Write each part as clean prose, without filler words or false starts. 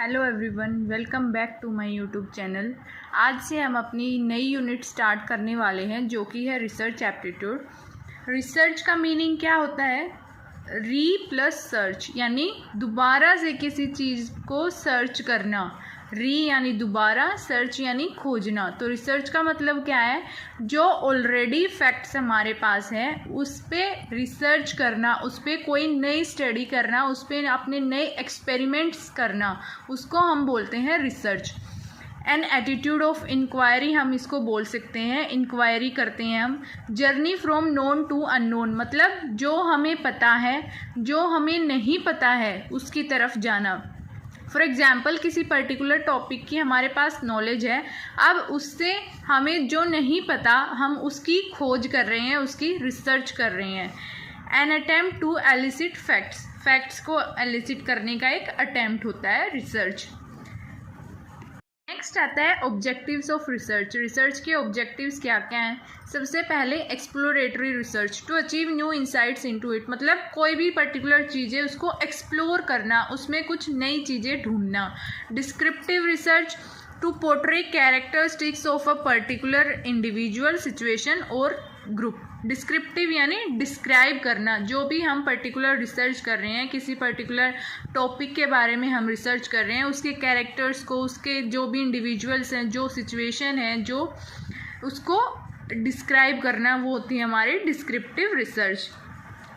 Hello everyone, welcome back to my YouTube channel. आज से हम अपनी नई यूनिट स्टार्ट करने वाले हैं जो कि है रिसर्च एप्टीट्यूड। रिसर्च का मीनिंग क्या होता है? री प्लस सर्च, यानी दोबारा से किसी चीज़ को सर्च करना। री यानी दोबारा, सर्च यानी खोजना। तो रिसर्च का मतलब क्या है? जो ऑलरेडी फैक्ट्स हमारे पास हैं उस पर रिसर्च करना, उस पर कोई नई स्टडी करना, उस पर अपने नए एक्सपेरिमेंट्स करना, उसको हम बोलते हैं research. An attitude of inquiry हम इसको बोल सकते हैं। इंक्वायरी करते हैं हम। Journey from known to unknown, मतलब जो हमें पता है, जो हमें नहीं पता है उसकी तरफ जाना। फॉर एग्ज़ाम्पल, किसी पर्टिकुलर टॉपिक की हमारे पास नॉलेज है, अब उससे हमें जो नहीं पता हम उसकी खोज कर रहे हैं, उसकी रिसर्च कर रहे हैं। An attempt to elicit facts, facts को एलिसिट करने का एक अटेम्प्ट होता है रिसर्च। नेक्स्ट आता है ऑब्जेक्टिव्स ऑफ रिसर्च। रिसर्च के ऑब्जेक्टिव्स क्या क्या हैं? सबसे पहले exploratory research, to achieve new insights into it, मतलब कोई भी पर्टिकुलर चीज़ है उसको एक्सप्लोर करना, उसमें कुछ नई चीज़ें ढूंढना। Descriptive research, to portray characteristics of a particular individual, situation और ग्रुप। डिस्क्रिप्टिव यानी डिस्क्राइब करना, जो भी हम पर्टिकुलर रिसर्च कर रहे हैं, किसी पर्टिकुलर टॉपिक के बारे में हम रिसर्च कर रहे हैं, उसके कैरेक्टर्स को, उसके जो भी इंडिविजुअल्स हैं, जो सिचुएशन है, जो उसको डिस्क्राइब करना, वो होती है हमारी डिस्क्रिप्टिव रिसर्च।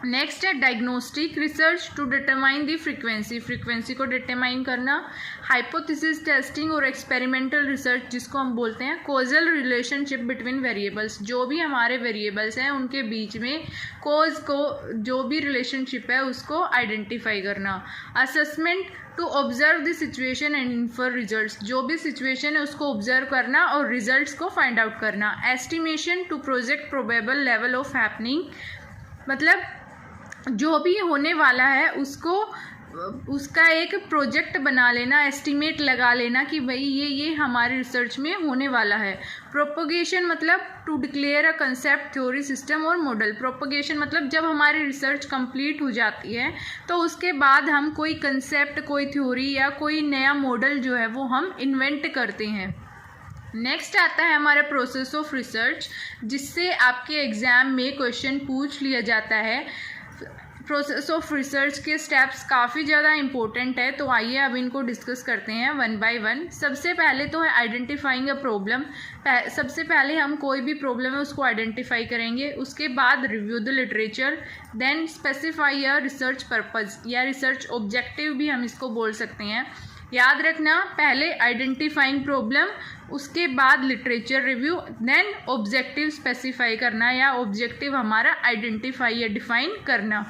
नेक्स्ट है diagnostic research, to determine the frequency, frequency को डिटरमाइन करना। हाइपोथेसिस टेस्टिंग और एक्सपेरिमेंटल रिसर्च, जिसको हम बोलते हैं कॉजल रिलेशनशिप बिटवीन वेरिएबल्स, जो भी हमारे वेरिएबल्स हैं उनके बीच में कॉज को, जो भी रिलेशनशिप है उसको आइडेंटिफाई करना। Assessment, to observe the situation and infer results, जो भी सिचुएशन है उसको ऑब्जर्व करना और रिजल्ट्स को फाइंड आउट करना। Estimation, to project probable level of happening, मतलब जो भी होने वाला है उसको, उसका एक प्रोजेक्ट बना लेना, एस्टिमेट लगा लेना कि भाई ये हमारी रिसर्च में होने वाला है। प्रोपोगेशन मतलब to declare a concept, theory, system और मॉडल। प्रोपोगेशन मतलब जब हमारी रिसर्च कंप्लीट हो जाती है तो उसके बाद हम कोई कंसेप्ट, कोई थ्योरी या कोई नया मॉडल जो है वो हम इन्वेंट करते हैं। नेक्स्ट आता है हमारा प्रोसेस ऑफ रिसर्च, जिससे आपके एग्ज़ाम में क्वेश्चन पूछ लिया जाता है। प्रोसेस ऑफ रिसर्च के स्टेप्स काफ़ी ज़्यादा इंपॉर्टेंट है, तो आइए अब इनको डिस्कस करते हैं वन बाय वन। सबसे पहले तो है आइडेंटिफाइंग अ प्रॉब्लम। सबसे पहले हम कोई भी प्रॉब्लम है उसको आइडेंटिफाई करेंगे, उसके बाद review the literature, then specify a research purpose या रिसर्च ऑब्जेक्टिव भी हम इसको बोल सकते हैं। याद रखना, पहले आइडेंटिफाइंग प्रॉब्लम, उसके बाद literature review, then objective specify करना या ऑब्जेक्टिव हमारा आइडेंटिफाई या डिफाइन करना।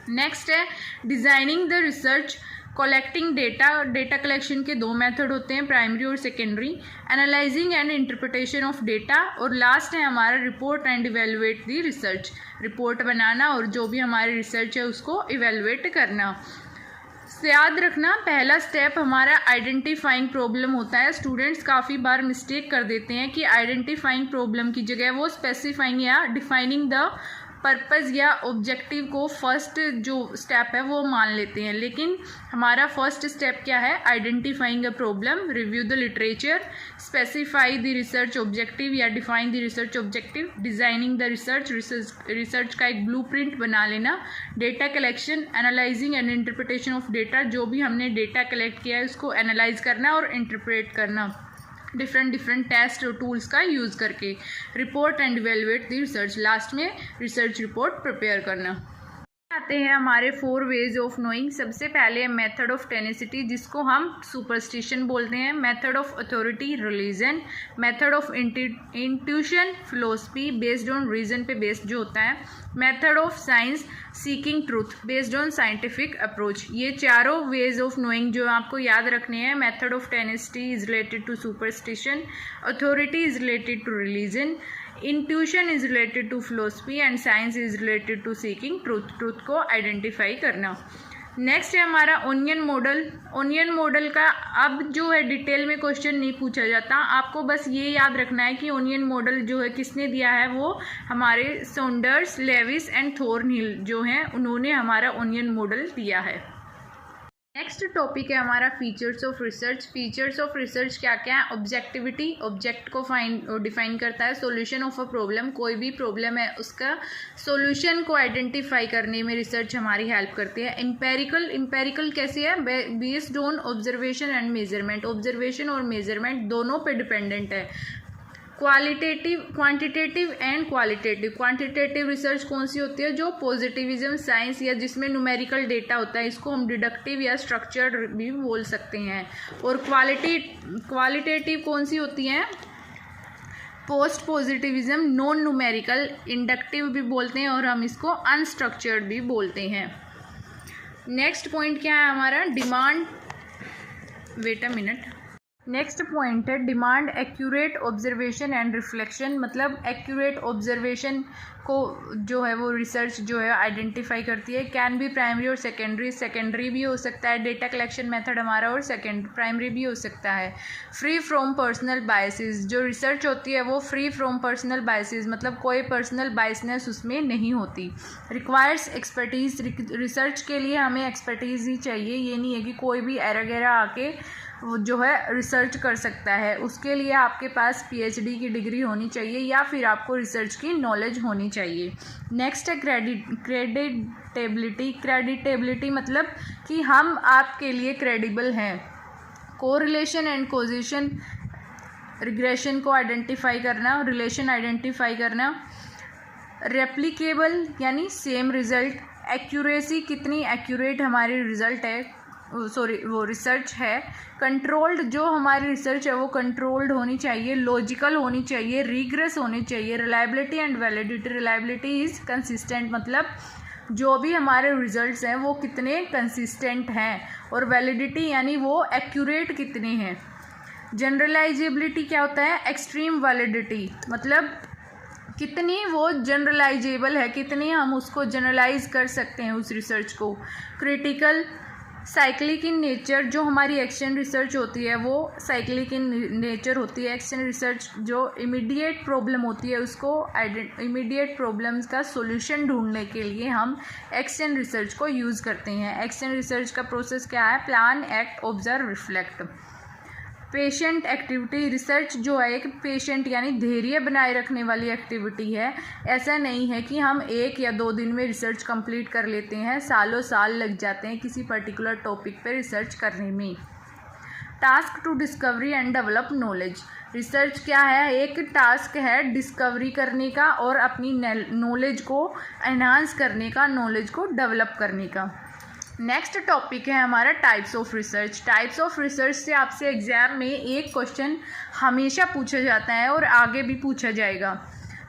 नेक्स्ट है designing the research, collecting data. Data collection के दो मेथड होते हैं, प्राइमरी और secondary. Analysing and interpretation of data, और लास्ट है हमारा report and evaluate the research, report बनाना और जो भी हमारी रिसर्च है उसको इवेलुएट करना। याद रखना, पहला स्टेप हमारा आइडेंटिफाइंग प्रॉब्लम होता है। स्टूडेंट्स काफ़ी बार मिस्टेक कर देते हैं कि आइडेंटिफाइंग प्रॉब्लम की जगह वो स्पेसिफाइंग या डिफाइनिंग द पर्पज़ या ऑब्जेक्टिव को फर्स्ट जो स्टेप है वो मान लेते हैं, लेकिन हमारा फर्स्ट स्टेप क्या है? Identifying a problem, review the literature, specify the research objective या define the research objective, designing the research का एक ब्लूप्रिंट बना लेना, data collection, analysing and interpretation of data, जो भी हमने डेटा कलेक्ट किया है उसको एनालाइज करना और इंटरप्रेट करना डिफरेंट टेस्ट और टूल्स का यूज़ करके। Report and evaluate the research, last में रिसर्च रिपोर्ट प्रिपेयर करना। आते हैं हमारे 4 वेज ऑफ नोइंग। सबसे पहले मेथड ऑफ टेनिसिटी, जिसको हम सुपरस्टिशन बोलते हैं। Method of authority, religion. Method of intuition, philosophy, based on reason पे बेस्ड जो होता है। Method of science, seeking truth, based on scientific approach. ये चारों वेज ऑफ नोइंग जो आपको याद रखने हैं। Method of tenacity is related to superstition, authority is related to religion, intuition is related to philosophy and science is related to seeking truth, truth को identify करना। Next है हमारा ओनियन मॉडल। ओनियन मॉडल का अब जो है detail में question नहीं पूछा जाता, आपको बस ये याद रखना है कि ओनियन मॉडल जो है किसने दिया है, वो हमारे सॉन्डर्स, लेविस एंड थॉर्नहिल जो हैं उन्होंने हमारा ओनियन मॉडल दिया है। नेक्स्ट टॉपिक है हमारा features of research. Features of research क्या क्या है? ऑब्जेक्टिविटी, ऑब्जेक्ट को डिफाइन करता है। सॉल्यूशन ऑफ अ प्रॉब्लम, कोई भी प्रॉब्लम है उसका सॉल्यूशन को आइडेंटिफाई करने में रिसर्च हमारी हेल्प करती है। एम्पेरिकल, एम्पेरिकल कैसी है? Based on observation and measurement, observation और मेजरमेंट दोनों पे डिपेंडेंट है। Qualitative, quantitative and qualitative. Quantitative research कौन सी होती है? जो पॉजिटिविज्म साइंस या जिसमें न्यूमेरिकल डेटा होता है, इसको हम डिडक्टिव या स्ट्रक्चर्ड भी बोल सकते हैं। और क्वालिटेटिव कौन सी होती है? Post positivism, non numerical, inductive भी बोलते हैं और हम इसको अनस्ट्रक्चर्ड भी बोलते हैं। नेक्स्ट पॉइंट क्या है हमारा? Demand, wait a minute. Next point है demand accurate observation and reflection. मतलब एक्यूरेट ऑब्जर्वेशन को जो है वो रिसर्च जो है आइडेंटिफाई करती है। कैन बी प्राइमरी और सेकेंडरी, सेकेंडरी भी हो सकता है डेटा कलेक्शन मेथड हमारा, और प्राइमरी भी हो सकता है। फ्री फ्रॉम पर्सनल बायसेस, जो रिसर्च होती है वो फ्री फ्रॉम पर्सनल बायसेस, मतलब कोई पर्सनल बायसनेस उसमें नहीं होती। रिक्वायर्स एक्सपर्टीज़, रिसर्च के लिए हमें एक्सपर्टीज़ ही चाहिए, ये नहीं है कि कोई भी एरा गैरा आके वो जो है रिसर्च कर सकता है। उसके लिए आपके पास पीएचडी की डिग्री होनी चाहिए या फिर आपको रिसर्च की नॉलेज होनी चाहिए। नेक्स्ट है क्रेडिटेबिलिटी। क्रेडिटेबिलिटी मतलब कि हम आपके लिए क्रेडिबल हैं। कोरिलेशन एंड कॉजेशन, रिग्रेशन को आइडेंटिफाई करना, रिलेशन आइडेंटिफाई करना। रेप्लिकेबल यानी सेम रिजल्ट। एक्यूरेसी, कितनी एक्यूरेट हमारी रिजल्ट है, वो रिसर्च है। कंट्रोल्ड, जो हमारी रिसर्च है वो कंट्रोल्ड होनी चाहिए, लॉजिकल होनी चाहिए, रिग्रेस होनी चाहिए। Reliability and validity, reliability is consistent, मतलब जो भी हमारे रिजल्ट्स हैं वो कितने कंसिस्टेंट हैं, और वैलिडिटी यानी वो एक्यूरेट कितने हैं। जनरलाइजेबिलिटी क्या होता है? एक्सट्रीम वैलिडिटी, मतलब कितनी वो जनरलाइजेबल है, कितनी हम उसको जनरलाइज कर सकते हैं उस रिसर्च को। क्रिटिकल, साइक्लिक इन नेचर, जो हमारी एक्शन रिसर्च होती है वो साइक्लिक इन नेचर होती है। एक्शन रिसर्च जो इमीडिएट प्रॉब्लम होती है उसको इमीडिएट प्रॉब्लम्स का सॉल्यूशन ढूंढने के लिए हम एक्शन रिसर्च को यूज़ करते हैं। एक्शन रिसर्च का प्रोसेस क्या है? Plan, act, observe, reflect. Patient activity, research जो है एक पेशेंट यानी धैर्य बनाए रखने वाली एक्टिविटी है। ऐसा नहीं है कि हम 1 या 2 दिन में रिसर्च कंप्लीट कर लेते हैं, सालों साल लग जाते हैं किसी पर्टिकुलर टॉपिक पे रिसर्च करने में। Task to discovery and develop knowledge, research क्या है? एक टास्क है डिस्कवरी करने का और अपनी नॉलेज को एनहांस करने का, नॉलेज को डेवलप करने का। नेक्स्ट टॉपिक है हमारा types of research. Types of research से आपसे एग्जाम में एक क्वेश्चन हमेशा पूछा जाता है और आगे भी पूछा जाएगा।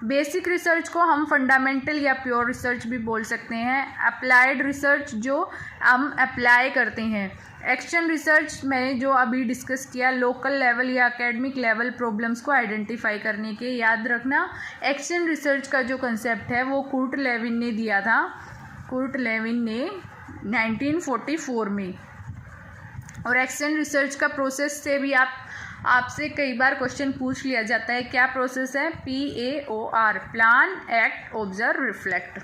बेसिक रिसर्च को हम फंडामेंटल या प्योर रिसर्च भी बोल सकते हैं। अप्लाइड रिसर्च जो हम अप्लाई करते हैं। एक्शन रिसर्च मैंने जो अभी डिस्कस किया, लोकल लेवल या एकेडमिक लेवल प्रॉब्लम्स को आइडेंटिफाई करने के। याद रखना एक्शन रिसर्च का जो कंसेप्ट है वो कुर्ट लेविन ने दिया था, कुर्ट लेविन ने 1944 में। और एक्शन रिसर्च का प्रोसेस से भी आपसे कई बार क्वेश्चन पूछ लिया जाता है। क्या प्रोसेस है? PAOR, plan, act, observe, reflect.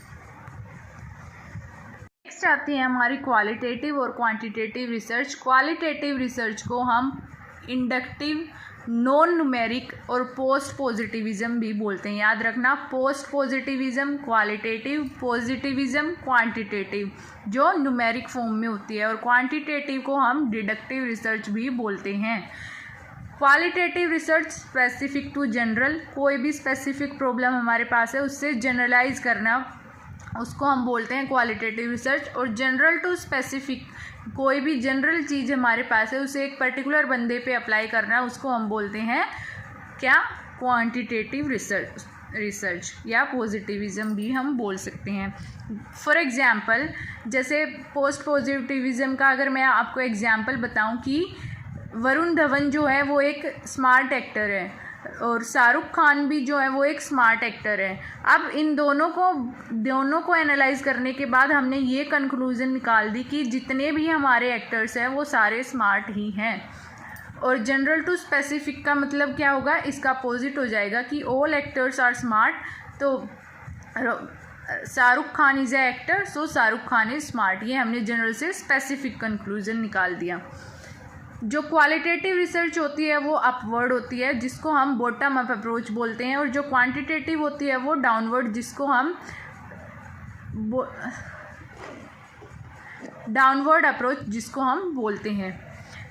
Next आती है हमारी क्वालिटेटिव और क्वांटिटेटिव रिसर्च। क्वालिटेटिव रिसर्च को हम इंडक्टिव, नॉन न्यूमेरिक और पोस्ट पॉजिटिविज्म भी बोलते हैं। याद रखना, post positivism qualitative, positivism quantitative जो न्यूमेरिक फॉर्म में होती है, और क्वांटिटेटिव को हम डिडक्टिव रिसर्च भी बोलते हैं। Qualitative research specific to general, कोई भी स्पेसिफिक प्रॉब्लम हमारे पास है उससे जनरलाइज करना, उसको हम बोलते हैं क्वालिटेटिव रिसर्च। और जनरल टू स्पेसिफिक, कोई भी जनरल चीज़ हमारे पास है उसे एक पर्टिकुलर बंदे पे अप्लाई करना, उसको हम बोलते हैं क्या? क्वांटिटेटिव रिसर्च या पॉजिटिविज्म भी हम बोल सकते हैं। फॉर एग्जांपल, जैसे पोस्ट पॉजिटिविज्म का अगर मैं आपको एग्जांपल बताऊं कि वरुण धवन जो है वो एक स्मार्ट एक्टर है और शाहरुख खान भी जो है वो एक स्मार्ट एक्टर है। अब इन दोनों को एनालाइज करने के बाद हमने ये कंक्लूजन निकाल दी कि जितने भी हमारे एक्टर्स हैं वो सारे स्मार्ट ही हैं। और जनरल टू स्पेसिफिक का मतलब क्या होगा? इसका अपोजिट हो जाएगा कि ऑल एक्टर्स आर स्मार्ट। तो Shahrukh Khan is a actor so Shahrukh Khan is smart. ये हमने जनरल से स्पेसिफिक कंक्लूजन निकाल दिया। जो क्वालिटेटिव रिसर्च होती है वो अपवर्ड होती है, जिसको हम बॉटम अप अप्रोच बोलते हैं, और जो क्वांटिटेटिव होती है वो डाउनवर्ड, जिसको हम डाउनवर्ड अप्रोच जिसको हम बोलते हैं।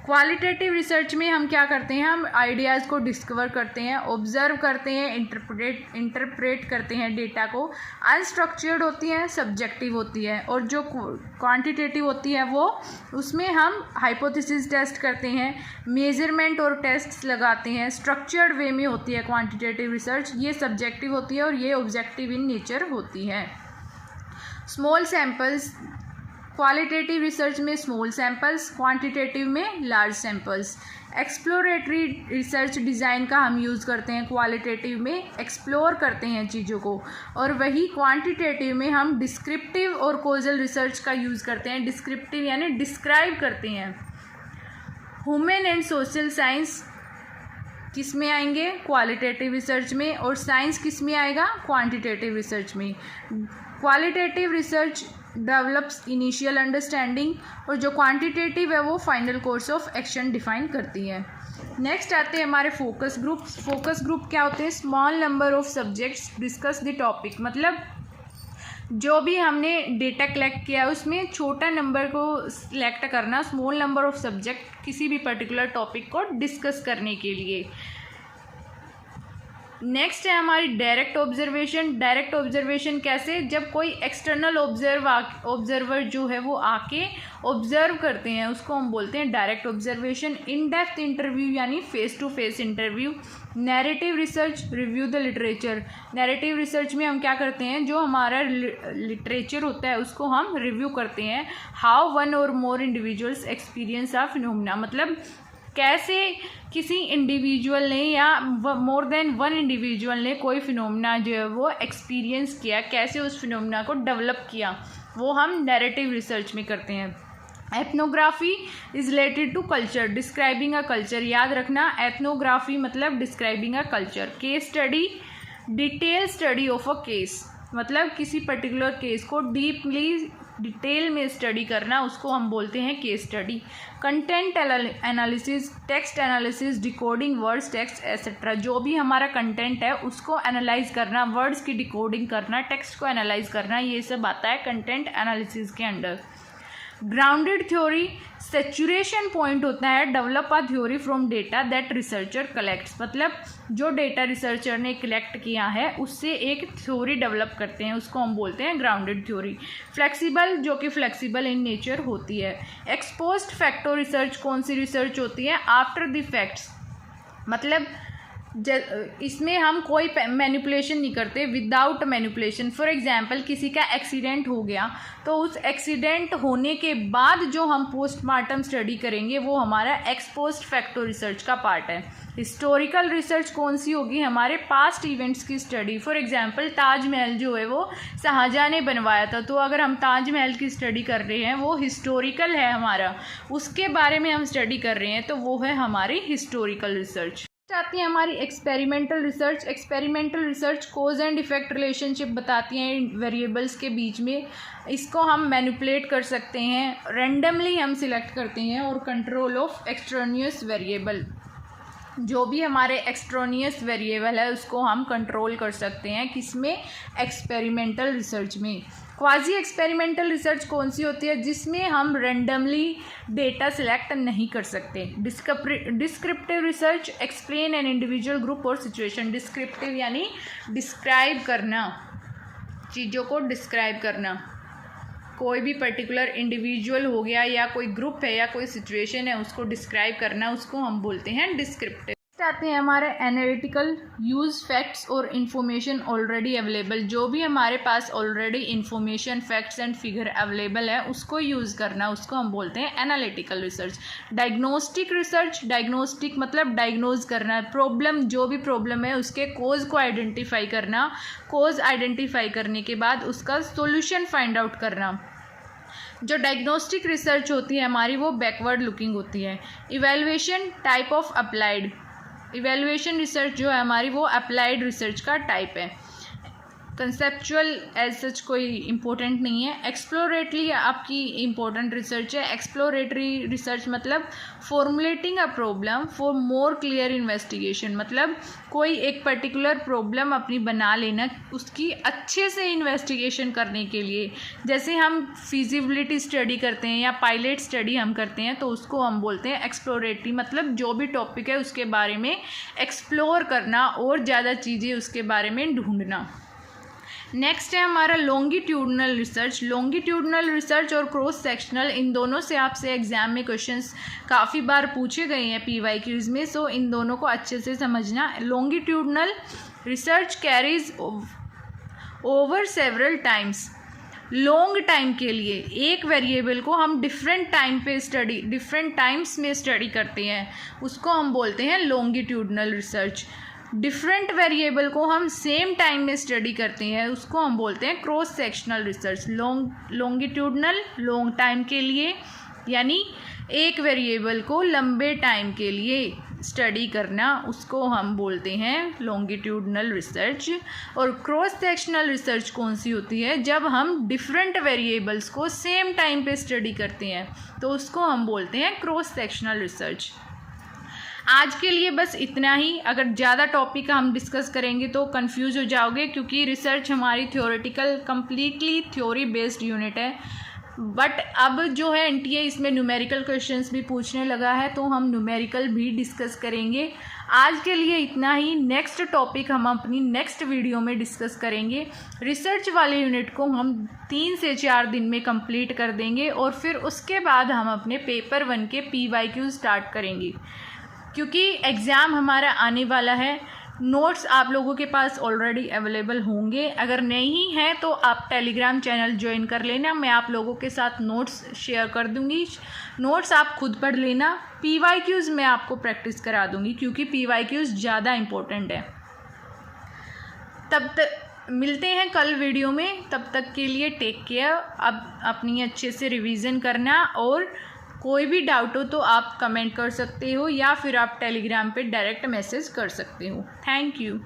क्वालिटेटिव रिसर्च में हम क्या करते हैं, हम आइडियाज़ को डिस्कवर करते हैं, ऑब्जर्व करते हैं, इंटरप्रेट करते हैं डेटा को। अनस्ट्रक्चर्ड होती है, सब्जेक्टिव होती है, और जो क्वांटिटेटिव होती है वो उसमें हम हाइपोथेसिस टेस्ट करते हैं, मेजरमेंट और टेस्ट्स लगाते हैं। स्ट्रक्चर्ड वे में होती है क्वांटिटेटिव रिसर्च, ये सब्जेक्टिव होती है और ये ऑब्जेक्टिव इन नेचर होती है। स्मॉल सैम्पल्स, क्वालिटेटिव रिसर्च में स्मॉल सैम्पल्स, क्वांटिटेटिव में large samples. Exploratory research design का हम यूज़ करते हैं, क्वालिटेटिव में एक्सप्लोर करते हैं चीज़ों को, और वही क्वांटिटेटिव में हम डिस्क्रिप्टिव और कॉजल रिसर्च का यूज़ करते हैं। डिस्क्रिप्टिव यानी डिस्क्राइब करते हैं। ह्यूमन एंड सोशल साइंस किस में आएंगे, क्वालिटेटिव रिसर्च में, और साइंस किस में आएगा, क्वांटिटेटिव रिसर्च में। Qualitative research develops initial understanding, और जो क्वांटिटेटिव है वो final course of action define करती है। नेक्स्ट आते हैं हमारे फोकस ग्रुप्स। फोकस ग्रुप क्या होते हैं, small number of subjects discuss the topic, मतलब जो भी हमने डेटा कलेक्ट किया उसमें छोटा नंबर को सिलेक्ट करना, स्मॉल नंबर ऑफ सब्जेक्ट किसी भी पर्टिकुलर टॉपिक को डिस्कस करने के लिए। नेक्स्ट है हमारी डायरेक्ट ऑब्जर्वेशन। डायरेक्ट ऑब्जर्वेशन कैसे, जब कोई एक्सटर्नल ऑब्जर्वर जो है वो आके ऑब्जर्व करते हैं, उसको हम बोलते हैं direct observation. In depth interview यानी face to face interview. Narrative research, review the literature. Narrative research में हम क्या करते हैं, जो हमारा लिटरेचर होता है उसको हम रिव्यू करते हैं। हाउ वन और मोर इंडिविजुअल्स एक्सपीरियंस ऑफ फिनोमेना, मतलब कैसे किसी इंडिविजुअल ने या मोर देन वन इंडिविजुअल ने कोई फिनोमेना जो है वो एक्सपीरियंस किया, कैसे उस फिनोमेना को डेवलप किया, वो हम नैरेटिव रिसर्च में करते हैं। Ethnography is related to culture, describing a culture. याद रखना, एथनोग्राफी मतलब describing a culture. Case study, detail study of a case, मतलब किसी पर्टिकुलर केस को डीपली डिटेल में स्टडी करना, उसको हम बोलते हैं case study. Content analysis, text analysis, decoding words, text etcetera. जो भी हमारा कंटेंट है उसको एनालाइज करना, वर्ड्स की डिकोडिंग करना, टेक्स्ट को एनालाइज करना, ये सब आता है कंटेंट एनालिसिस के under. Grounded theory, saturation point होता है develop a theory from data that researcher collects, मतलब जो डेटा रिसर्चर ने कलेक्ट किया है उससे एक थ्योरी डेवलप करते हैं, उसको हम बोलते हैं ग्राउंडेड थ्योरी। फ्लेक्सिबल, जो कि फ्लेक्सिबल इन नेचर होती है। एक्सपोस्ट फैक्टो रिसर्च कौन सी रिसर्च होती है, आफ्टर द फैक्ट्स, मतलब इसमें हम कोई मैनिपुलेशन नहीं करते, विदाउट मैनिपुलेशन। फॉर एग्जांपल किसी का एक्सीडेंट हो गया तो उस एक्सीडेंट होने के बाद जो हम पोस्टमार्टम स्टडी करेंगे वो हमारा एक्सपोस्ट फैक्टो रिसर्च का पार्ट है। हिस्टोरिकल रिसर्च कौन सी होगी, हमारे पास्ट इवेंट्स की स्टडी। फॉर एग्जांपल ताजमहल जो है वो शाहजहाँ ने बनवाया था, तो अगर हम ताजमहल की स्टडी कर रहे हैं वो हिस्टोरिकल है हमारा, उसके बारे में हम स्टडी कर रहे हैं तो वो है हमारी हिस्टोरिकल रिसर्च। आती है हमारी experimental research. Experimental research cause and effect relationship बताती हैं वेरिएबल्स के बीच में, इसको हम मैनिपुलेट कर सकते हैं, रेंडमली हम सिलेक्ट करते हैं, और कंट्रोल ऑफ एक्सट्रानियस वेरिएबल, जो भी हमारे एक्सट्रानियस वेरिएबल है उसको हम कंट्रोल कर सकते हैं, किसमें, एक्सपेरिमेंटल रिसर्च में। क्वाजी एक्सपेरिमेंटल रिसर्च कौन सी होती है, जिसमें हम रेंडमली डेटा सिलेक्ट नहीं कर सकते। Descriptive research, explain an individual group और सिचुएशन। डिस्क्रिप्टिव यानी डिस्क्राइब करना, चीज़ों को डिस्क्राइब करना, कोई भी पर्टिकुलर इंडिविजुअल हो गया या कोई ग्रुप है या कोई सिचुएशन है उसको डिस्क्राइब करना, उसको हम बोलते हैं डिस्क्रिप्टिव। आते हैं हमारे एनालिटिकल, यूज़ फैक्ट्स और इन्फॉर्मेशन ऑलरेडी अवेलेबल। जो भी हमारे पास already information, facts and figure available है उसको यूज़ करना, उसको हम बोलते हैं analytical research. Diagnostic research, diagnostic मतलब डायग्नोज करना, प्रॉब्लम, जो भी प्रॉब्लम है उसके कोज को आइडेंटिफाई करना, कोज आइडेंटिफाई करने के बाद उसका सोल्यूशन फाइंड आउट करना। जो डायग्नोस्टिक रिसर्च होती है हमारी वो बैकवर्ड लुकिंग होती है। Evaluation, type of applied, evaluation research जो है हमारी वो अप्लाइड रिसर्च का टाइप है। कंसेप्चुअल एज सच कोई इम्पोर्टेंट नहीं है। एक्सप्लोरेटरी आपकी इम्पोर्टेंट रिसर्च है। एक्सप्लोरेटरी रिसर्च मतलब formulating a problem for more clear investigation, मतलब कोई एक पर्टिकुलर प्रॉब्लम अपनी बना लेना उसकी अच्छे से इन्वेस्टिगेशन करने के लिए। जैसे हम फिजिबिलिटी स्टडी करते हैं या पायलट स्टडी हम करते हैं तो उसको हम बोलते हैं एक्सप्लोरेटरी, मतलब जो भी टॉपिक है उसके बारे में एक्सप्लोर करना और ज़्यादा चीज़ें उसके बारे में ढूंढना। नेक्स्ट है हमारा लॉन्गिट्यूडनल रिसर्च। लॉन्गिट्यूडनल रिसर्च और क्रॉस सेक्शनल, इन दोनों से आपसे एग्जाम में क्वेश्चंस काफ़ी बार पूछे गए हैं PYQs में, सो इन दोनों को अच्छे से समझना। Longitudinal research carries over several times, long time के लिए एक वेरिएबल को हम डिफरेंट टाइम्स में स्टडी करते हैं, उसको हम बोलते हैं लॉन्गिट्यूडनल रिसर्च। डिफरेंट वेरिएबल को हम सेम टाइम में स्टडी करते हैं उसको हम बोलते हैं cross sectional research. Longitudinal long time के लिए, यानी एक वेरिएबल को लंबे टाइम के लिए स्टडी करना, उसको हम बोलते हैं लॉन्गिट्यूडनल रिसर्च। और क्रॉस सेक्शनल रिसर्च कौन सी होती है? जब हम डिफरेंट वेरिएबल्स को सेम टाइम पे स्टडी करते हैं तो उसको हम बोलते हैं क्रॉस सेक्शनल रिसर्च। आज के लिए बस इतना ही। अगर ज़्यादा टॉपिक हम डिस्कस करेंगे तो कंफ्यूज हो जाओगे, क्योंकि रिसर्च हमारी theoretical completely theory based unit है। बट अब जो है NTA इसमें न्यूमेरिकल क्वेश्चंस भी पूछने लगा है, तो हम न्यूमेरिकल भी डिस्कस करेंगे। आज के लिए इतना ही। नेक्स्ट टॉपिक हम अपनी नेक्स्ट वीडियो में डिस्कस करेंगे। रिसर्च वाले यूनिट को हम 3 से 4 दिन में कंप्लीट कर देंगे और फिर उसके बाद हम अपने पेपर 1 के PYQ स्टार्ट करेंगे, क्योंकि एग्ज़ाम हमारा आने वाला है। नोट्स आप लोगों के पास ऑलरेडी अवेलेबल होंगे, अगर नहीं है तो आप टेलीग्राम चैनल ज्वाइन कर लेना, मैं आप लोगों के साथ नोट्स शेयर कर दूंगी। नोट्स आप खुद पढ़ लेना, PYQs मैं आपको प्रैक्टिस करा दूंगी, क्योंकि PYQs ज़्यादा इम्पोर्टेंट है। तब तक मिलते हैं कल वीडियो में, तब तक के लिए टेक केयर। अब अपनी अच्छे से रिवीजन करना, और कोई भी डाउट हो तो आप कमेंट कर सकते हो या फिर आप टेलीग्राम पे डायरेक्ट मैसेज कर सकते हो। Thank you.